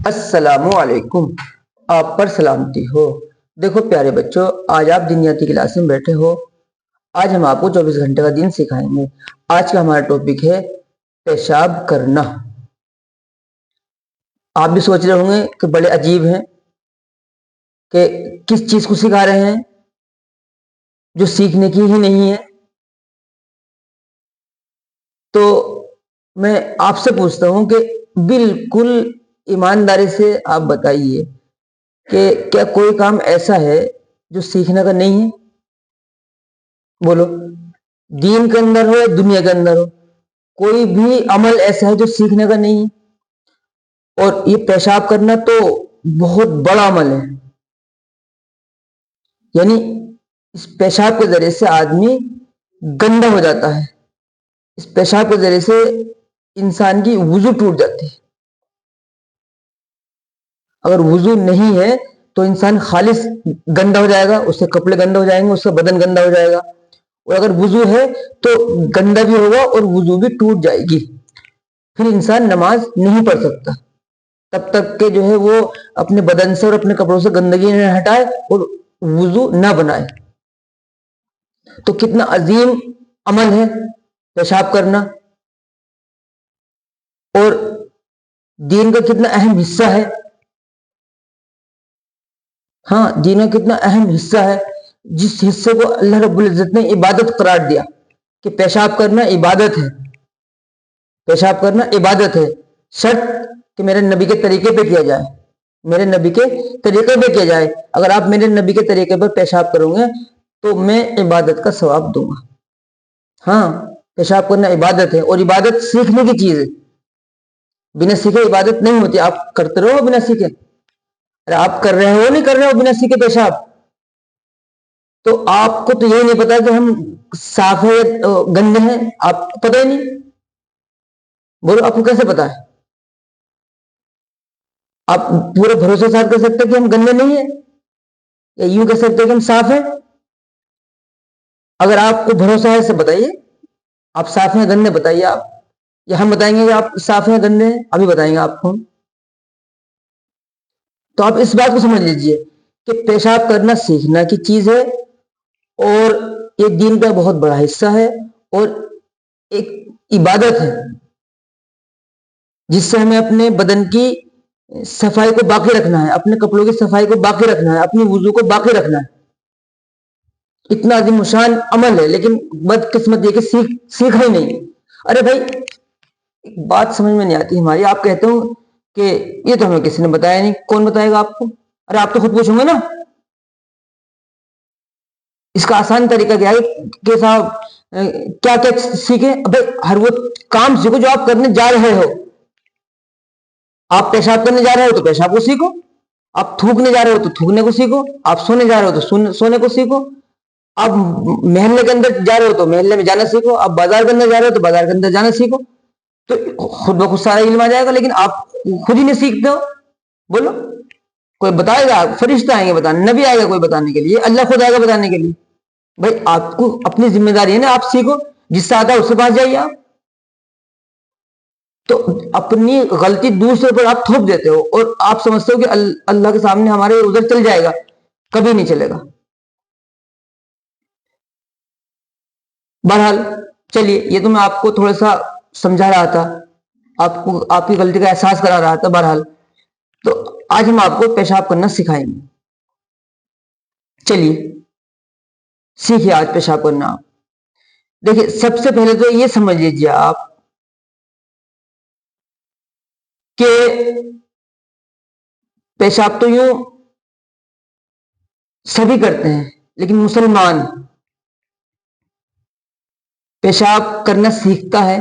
السلام علیکم، آپ پر سلامتی ہو۔ دیکھو پیارے بچوں، آج آپ دنیاتی کلاس میں بیٹھے ہو۔ آج ہم آپ کو 24 گھنٹے کا دن سکھائیں گے۔ آج کا ہمارا ٹاپک ہے پیشاب کرنا۔ آپ بھی سوچ رہے ہوں گے کہ بڑے عجیب ہیں کہ کس چیز کو سکھا رہے ہیں جو سیکھنے کی ہی نہیں ہے۔ تو میں آپ سے پوچھتا ہوں کہ بالکل ایمانداری سے آپ بتائیے کہ کیا کوئی کام ایسا ہے جو سیکھنے کا نہیں ہے؟ بولو، دین کے اندر ہو یا دنیا کے اندر ہو، کوئی بھی عمل ایسا ہے جو سیکھنے کا نہیں ہے؟ اور یہ پیشاب کرنا تو بہت بڑا عمل ہے۔ یعنی اس پیشاب کے ذریعے سے آدمی گندا ہو جاتا ہے۔ اس پیشاب کے ذریعے سے انسان کی وضو ٹوٹ جاتی ہے۔ اگر وضو نہیں ہے تو انسان خالص گندا ہو جائے گا، اس سے کپڑے گندا ہو جائیں گے، اس کا بدن گندا ہو جائے گا۔ اور اگر وضو ہے تو گندا بھی ہوگا اور وضو بھی ٹوٹ جائے گی، پھر انسان نماز نہیں پڑھ سکتا تب تک کہ جو ہے وہ اپنے بدن سے اور اپنے کپڑوں سے گندگی نہ ہٹائے اور وضو نہ بنائے۔ تو کتنا عظیم عمل ہے پیشاب کرنا، اور دین کا کتنا اہم حصہ ہے۔ ہاں، دین کا کتنا اہم حصہ ہے، جس حصے کو اللہ رب العزت نے عبادت قرار دیا کہ پیشاب کرنا عبادت ہے۔ پیشاب کرنا عبادت ہے، شرط کہ میرے نبی کے طریقے پہ کیا جائے، میرے نبی کے طریقے پہ کیا جائے۔ اگر آپ میرے نبی کے طریقے پر پیشاب کرو گے تو میں عبادت کا ثواب دوں گا۔ ہاں، پیشاب کرنا عبادت ہے، اور عبادت سیکھنے کی چیز ہے۔ بنا سیکھے عبادت نہیں ہوتی۔ آپ کرتے رہو بنا سیکھے، ارے آپ کر رہے ہو نہیں کر رہے ہو بنا سیکھے پیشاب، تو آپ کو تو یہی نہیں پتا کہ ہم صاف ہے گندے ہیں، آپ کو پتہ ہی نہیں۔ بولو، آپ کو کیسے پتا ہے؟ آپ پورے بھروسے کے ساتھ کہہ سکتے کہ ہم گندے نہیں ہیں، یا یوں کہہ سکتے کہ ہم صاف ہیں؟ اگر آپ کو بھروسہ ہے سے بتائیے، آپ صاف ہیں گندے بتائیے آپ، یا ہم بتائیں گے کہ آپ صاف ہیں گندے ہیں؟ ابھی بتائیں گے آپ کو۔ تو آپ اس بات کو سمجھ لیجئے کہ پیشاب کرنا سیکھنا کی چیز ہے، اور یہ دین کا بہت بڑا حصہ ہے، اور ایک عبادت ہے جس سے ہمیں اپنے بدن کی صفائی کو باقی رکھنا ہے، اپنے کپڑوں کی صفائی کو باقی رکھنا ہے، اپنی وضو کو باقی رکھنا ہے۔ اتنا عظیم شان عمل ہے، لیکن بدقسمت یہ کہ سیکھا ہی نہیں۔ ارے بھائی، ایک بات سمجھ میں نہیں آتی ہماری، آپ کہتے ہو کہ یہ تو ہمیں کسی نے بتایا نہیں۔ کون بتائے گا آپ کو؟ ارے آپ تو خود پوچھو گے نا۔ اس کا آسان طریقہ کیا ہے کہ صاحب کیا کیا سیکھیں؟ ابے ہر وہ کام سیکھو جو آپ کرنے جا رہے ہو۔ آپ پیشاب کرنے جا رہے ہو تو پیشاب کو سیکھو، آپ تھوکنے جا رہے ہو تو تھوکنے کو سیکھو، آپ سونے جا رہے ہو تو سونے کو سیکھو، آپ محلے کے اندر جا رہے ہو تو محلے میں جانا سیکھو، آپ بازار کے اندر جا رہے ہو تو بازار کے اندر جانا سیکھو۔ تو خود بخود سارا علم آ جائے گا، لیکن آپ خود ہی نہیں سیکھتے ہو۔ بولو، کوئی بتائے گا؟ فرشتہ آئیں گے بتانے، نبی آئے گا کوئی بتانے کے لیے، اللہ خود آئے گا بتانے کے لیے؟ بھائی آپ کو اپنی ذمہ داری ہے نا، آپ سیکھو، جس سے آتا ہے اس کے پاس جائیے آپ۔ تو اپنی غلطی دوسرے پر آپ تھوپ دیتے ہو، اور آپ سمجھتے ہو کہ اللہ کے سامنے ہمارے ادھر چل جائے گا، کبھی نہیں چلے گا۔ بہرحال چلیے، یہ تو میں آپ کو تھوڑا سا سمجھا رہا تھا، آپ کو آپ کی غلطی کا احساس کرا رہا تھا۔ بہرحال تو آج ہم آپ کو پیشاب کرنا سکھائیں گے۔ چلیے سیکھیے آج پیشاب کرنا۔ آپ دیکھیے، سب سے پہلے تو یہ سمجھ لیجیے آپ کہ پیشاب تو یوں سبھی کرتے ہیں، لیکن مسلمان پیشاب کرنا سیکھتا ہے،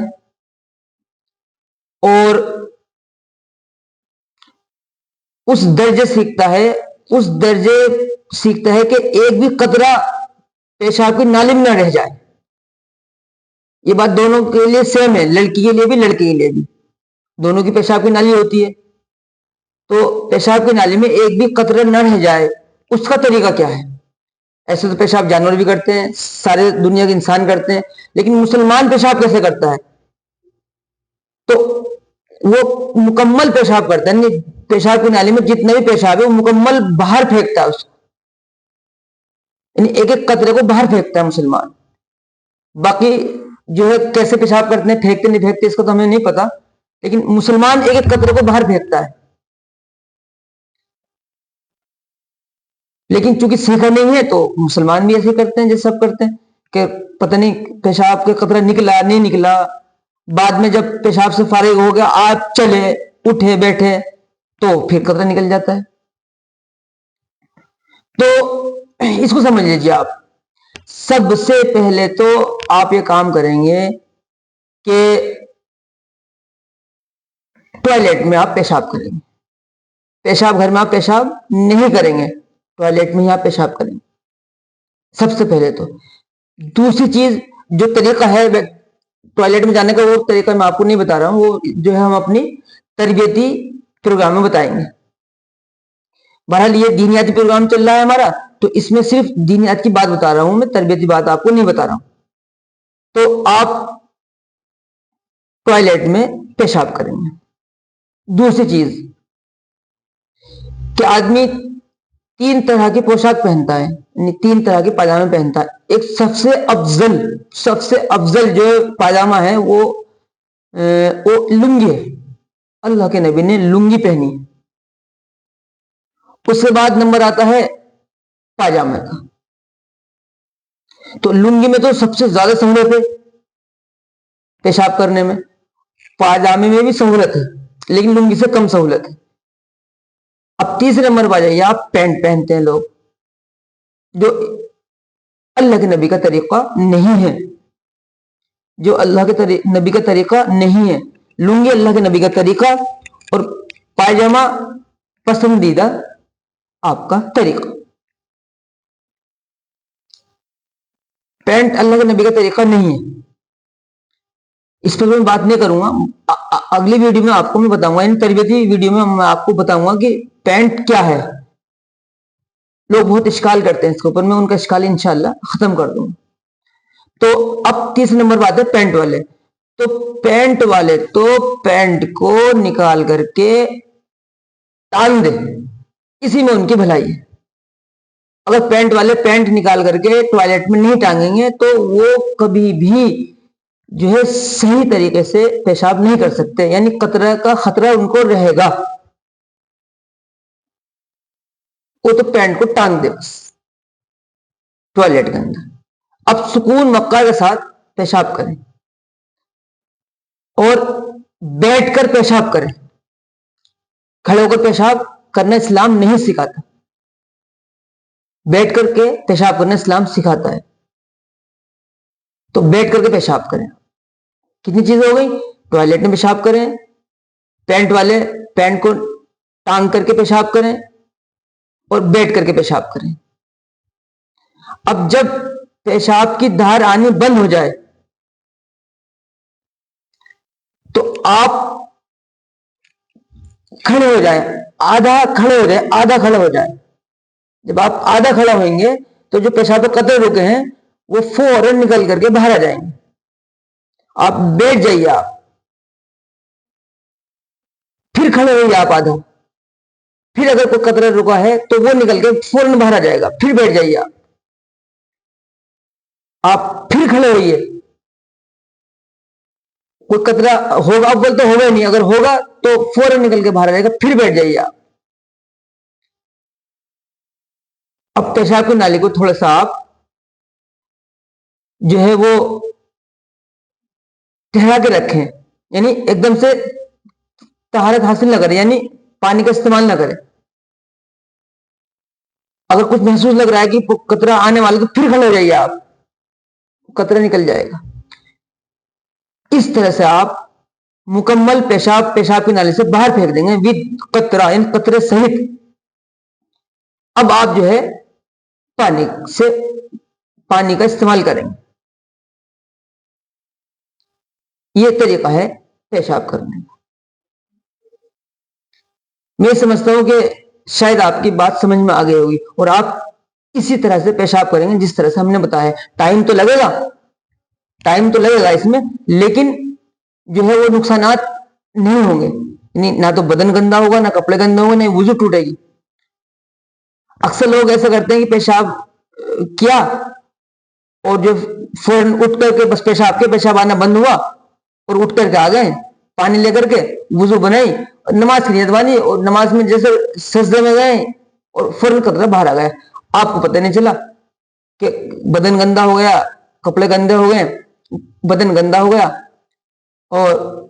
اور اس درجے سیکھتا ہے کہ ایک بھی قطرہ پیشاب کی نالی میں نہ رہ جائے۔ یہ بات دونوں کے لیے سیم ہے، لڑکی کے لیے بھی لڑکے کے لیے بھی، دونوں کی پیشاب کی نالی ہوتی ہے۔ تو پیشاب کی نالی میں ایک بھی قطرہ نہ رہ جائے، اس کا طریقہ کیا ہے؟ ایسے تو پیشاب جانور بھی کرتے ہیں، سارے دنیا کے انسان کرتے ہیں، لیکن مسلمان پیشاب کیسے کرتا ہے؟ تو وہ مکمل پیشاب کرتا ہے، पेशाब की नाली में जितने भी पेशाब है वो मुकम्मल बाहर फेंकता है उसको, यानी एक एक कतरे को बाहर फेंकता है मुसलमान। बाकी जो है कैसे पेशाब करते हैं, फेंकते नहीं फेंकते, इसको तो हमें नहीं पता, लेकिन मुसलमान एक एक कतरे को बाहर फेंकता है। लेकिन चूंकि सीखा नहीं है तो मुसलमान भी ऐसे करते हैं जैसे सब करते हैं कि पता नहीं पेशाब के कतरा निकला नहीं निकला, बाद में जब पेशाब से फारिग हो गया, आप चले उठे बैठे तो फिर कतरा निकल जाता है। तो इसको समझ लीजिए आप। सबसे पहले तो आप ये काम करेंगे कि टॉयलेट में आप पेशाब करेंगे। पेशाब घर में आप पेशाब नहीं करेंगे, टॉयलेट में ही आप पेशाब करेंगे सबसे पहले तो। दूसरी चीज, जो तरीका है टॉयलेट में जाने का, वो तरीका मैं आपको नहीं बता रहा हूं, वो जो है हम अपनी तरबियती प्रोग्राम में बताएंगे। बहरहाल ये दीनियाती प्रोग्राम चल रहा है हमारा, तो इसमें सिर्फ दीनियात की बात बता रहा हूं मैं, तरबियती बात आपको नहीं बता रहा हूं। तो आप टॉयलेट में पेशाब करेंगे। दूसरी चीज कि आदमी 3 तरह की पोशाक पहनता है, यानी 3 तरह के पायजामे पहनता है। एक सबसे अफजल जो पायजामा है वो लुंगी है। अल्लाह के नबी ने लुंगी पहनी है। उसके बाद नंबर आता है पायजामे का। तो लुंगी में तो सबसे ज्यादा सहूलत है पेशाब करने में, पायजामे में भी सहूलत है लेकिन लुंगी से कम सहूलत है। अब तीसरे नंबर पर आ जाइए आप, पैंट पहनते हैं लोग, जो अल्लाह के नबी का तरीका नहीं है, जो अल्लाह के नबी का तरीका नहीं है। लुंगी अल्लाह के नबी का तरीका और पायजामा पसंदीदा आपका तरीका। पैंट अल्लाह के नबी का तरीका नहीं है, इस पर मैं बात नहीं करूंगा। अगली वीडियो में आपको मैं बताऊंगा, इन तरबियती वीडियो में मैं आपको बताऊंगा कि पैंट क्या है। लोग बहुत इश्काल करते हैं इसके ऊपर, मैं उनका इश्काल इंशाल्लाह खत्म कर दूंगा। तो अब तीसरे नंबर बात है पैंट वाले। तो पैंट वाले तो पैंट को निकाल करके टांग दे, इसी में उनकी भलाई है। अगर पैंट वाले पैंट निकाल करके टॉयलेट में नहीं टांगेंगे तो वो कभी भी जो है सही तरीके से पेशाब नहीं कर सकते, यानी कतरा का खतरा उनको रहेगा। वो तो पैंट को टांग दे बस टॉयलेट के अंदर। अब सुकून मक्का के साथ पेशाब करें और बैठकर पेशाब करें। खड़े होकर पेशाब करना इस्लाम नहीं सिखाता, बैठ करके पेशाब करना इस्लाम सिखाता है। तो बैठ करके पेशाब करें। कितनी चीजें हो गई? टॉयलेट में पेशाब करें, पैंट वाले पैंट को टांग करके पेशाब करें और बैठ करके पेशाब करें। अब जब पेशाब की धार आनी बंद हो जाए तो आप खड़े हो जाए, आधा खड़े हो जाए, आधा खड़े हो जाए। जब आप आधा खड़ा होंगे तो जो पेशाब के कतरे रुके हैं वो फौरन निकल करके बाहर आ जाएंगे। आप बैठ जाइए, आप फिर खड़े होइए आप आधा, फिर अगर कोई कतरा रुका है तो वो निकल के फौरन बाहर आ जाएगा, फिर बैठ जाइए आप फिर खड़े होइए। कोई कतरा होगा, अब बोलते होगा नहीं, अगर होगा तो फौरन निकल के बाहर आ जाएगा, फिर बैठ जाइए आप। अब पेशाब की नाली को थोड़ा सा आप जो है वो ठहरा के रखें, यानी एकदम से तहारत हासिल ना करें, यानी पानी का इस्तेमाल ना करें। अगर कुछ महसूस लग रहा है कि कतरा आने वाला तो फिर खड़े हो जाइए आप, कतरा निकल जाएगा। इस तरह से आप मुकम्मल पेशाब की नाली से बाहर फेंक देंगे विद कतरा, इन कतरे सहित। अब आप जो है पानी का इस्तेमाल करेंगे। यह तरीका है पेशाब करने का। मैं समझता हूं कि शायद आपकी बात समझ में आ गई होगी और आप इसी तरह से पेशाब करेंगे जिस तरह से हमने बताया। टाइम तो लगेगा इसमें, लेकिन जो है वो नुकसानात नहीं होंगे, यानी ना तो बदन गंदा होगा, ना कपड़े गंदे होंगे, ना वुजू टूटेगी। अक्सर लोग ऐसा करते हैं कि पेशाब किया और जो फौरन उठ करके बस पेशाब आना बंद हुआ और उठ करके आ गए, पानी लेकर के वुजू बनाई और नमाज की नियत बांधी और नमाज में जैसे सजदे में गए और फौरन कतरा बाहर आ गए, आपको पता नहीं चला कि बदन गंदा हो गया, कपड़े गंदे हो गए, बदन गंदा हो गया और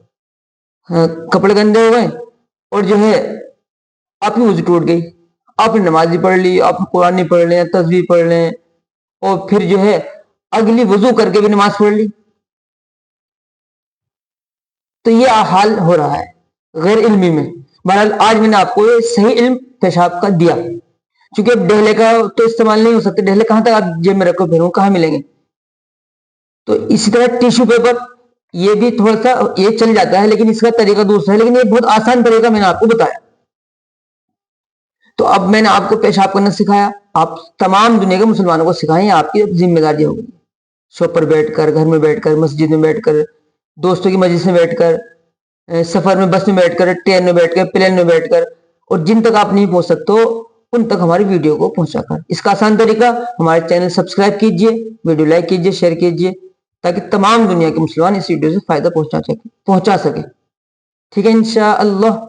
कपड़े गंदे हो गए और जो है आपकी वुजू टूट गई। आपने नमाज भी पढ़ ली, आप कुरान पढ़ लें, तस्बीह पढ़ लें और फिर जो है अगली वुजू करके भी नमाज पढ़ ली। तो ये हाल हो रहा है गैर इल्मी में। बहरहाल आज मैंने आपको ये सही इल्म पेशाब का दिया, क्योंकि अब डेहले का तो इस्तेमाल नहीं हो सकते, डेहले कहां तक आप जेब में रखो फिर कहां मिलेंगे। तो इसी तरह टिश्यू पेपर, ये भी थोड़ा सा ये चल जाता है लेकिन इसका तरीका दूसरा है, लेकिन ये बहुत आसान तरीका मैंने आपको बताया। तो अब मैंने आपको पेशाब करना सिखाया, आप तमाम दुनिया के मुसलमानों को सिखाएं, आपकी जिम्मेदारी होगी। शॉप पर बैठकर, घर में बैठकर, मस्जिद में बैठकर, दोस्तों की मस्जिद में बैठकर, सफर में, बस में बैठकर, ट्रेन में बैठकर, प्लेन में बैठकर, और जिन तक आप नहीं पहुंच सकते उन तक हमारी वीडियो को पहुंचाकर। इसका आसान तरीका, हमारे चैनल सब्सक्राइब कीजिए, वीडियो लाइक कीजिए, शेयर कीजिए, ताकि तमाम दुनिया के मुसलमान इस वीडियो से फायदा पहुंचा सके। ठीक है इंशाअल्लाह।